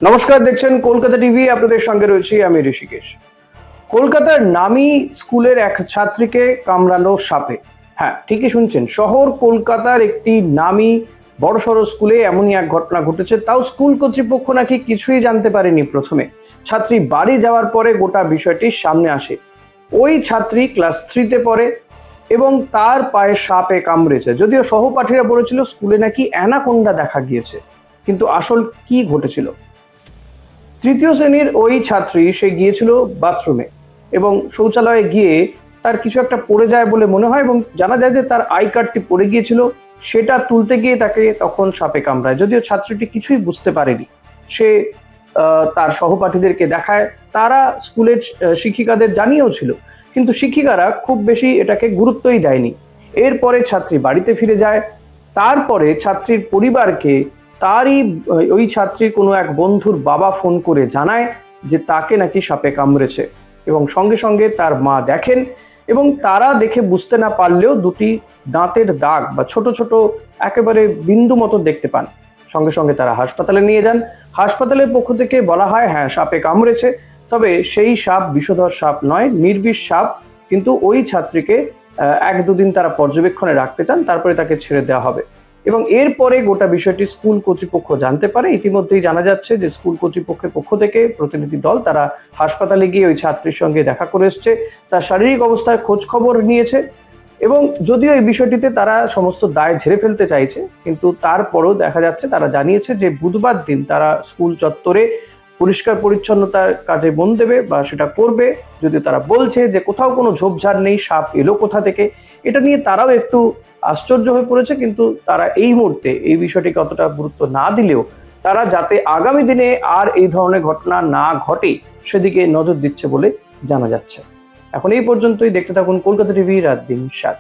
নমস্কার, দেখছেন কলকাতা টিভি। আপনাদের সঙ্গে রয়েছি আমি ঋষিকেশ। কলকাতার নামী স্কুলের এক ছাত্রীকে কামড়ানো সাপে। হ্যাঁ, ঠিকই শুনছেন, শহর কলকাতার একটি নামী বড়সড় স্কুলে এমনই এক ঘটনা ঘটেছে। তাও স্কুল কর্তৃপক্ষ নাকি কিছুই জানতে পারেনি প্রথমে। ছাত্রী বাড়ি যাওয়ার পরে গোটা বিষয়টি সামনে আসে। ওই ছাত্রী ক্লাস 3-তে পড়ে এবং তার পায়ে সাপে কামড়েছে। যদিও সহপাঠীরা বলেছিল স্কুলে নাকি অ্যানাকোন্ডা দেখা গিয়েছে, কিন্তু আসল কি ঘটেছিল? তৃতীয় শ্রেণীর ওই ছাত্রী সে গিয়েছিল বাথরুমে এবং শৌচালয়ে গিয়ে তার কিছু একটা পড়ে যায় বলে মনে হয় এবং জানা যায় যে তার আই কার্ডটি পড়ে গিয়েছিল। সেটা তুলতে গিয়ে তাকে তখন সাপে কামড়ায়। যদিও ছাত্রীটি কিছুই বুঝতে পারেনি। সে তার সহপাঠীদেরকে দেখায়, তারা স্কুলের শিক্ষিকাদের জানিয়েও ছিল, কিন্তু শিক্ষিকারা খুব বেশি এটাকে গুরুত্বই দেয়নি। এরপরে ছাত্রী বাড়িতে ফিরে যায়। তারপরে ছাত্রীর পরিবারকে তারই ওই ছাত্রীর কোনো এক বন্ধুর বাবা ফোন করে জানায় যে তাকে নাকি সাপে কামড়েছে এবং সঙ্গে সঙ্গে তার মা দেখেন এবং তারা দেখে বুঝতে না পারলেও দুটি দাঁতের দাগ বা ছোট ছোট একেবারে বিন্দু মতো দেখতে পান। সঙ্গে সঙ্গে তারা হাসপাতালে নিয়ে যান। হাসপাতালের পক্ষ থেকে বলা হয় হ্যাঁ, সাপে কামড়েছে, তবে সেই সাপ বিষধর সাপ নয়, নির্বিষ সাপ। কিন্তু ওই ছাত্রীকে 1-2 দিন তারা পর্যবেক্ষণে রাখতে চান, তারপরে তাকে ছেড়ে দেওয়া হবে। এবং এরপরে গোটা বিষয়টি স্কুল কর্তৃপক্ষ জানতে পারে। ইতিমধ্যেই জানা যাচ্ছে যে স্কুল কর্তৃপক্ষের পক্ষ থেকে প্রতিনিধি দল তারা হাসপাতালে গিয়ে ওই ছাত্রীর সঙ্গে দেখা করে এসছে, তার শারীরিক অবস্থায় খোঁজ খবর নিয়েছে এবং যদিও এই বিষয়টিতে তারা সমস্ত দায় ঝেড়ে ফেলতে চাইছে, কিন্তু তারপরও দেখা যাচ্ছে তারা জানিয়েছে যে বুধবার দিন তারা স্কুল চত্বরে পরিষ্কার পরিচ্ছন্নতার কাজে মন দেবে বা সেটা করবে। যদিও তারা বলছে যে কোথাও কোনো ঝোপঝাড় নেই, সাপ এলো কোথা থেকে, এটা নিয়ে তারাও একটু আশ্চর্য হয়ে পড়েছে। কিন্তু তারা এই মুহূর্তে এই বিষয়টিকে অতটা গুরুত্ব না দিলেও তারা যাতে আগামী দিনে আর এই ধরনের ঘটনা না ঘটে সেদিকে নজর দিচ্ছে বলে জানা যাচ্ছে। এখন এই পর্যন্তই। দেখতে থাকুন কলকাতা টিভি রাত দিন 7।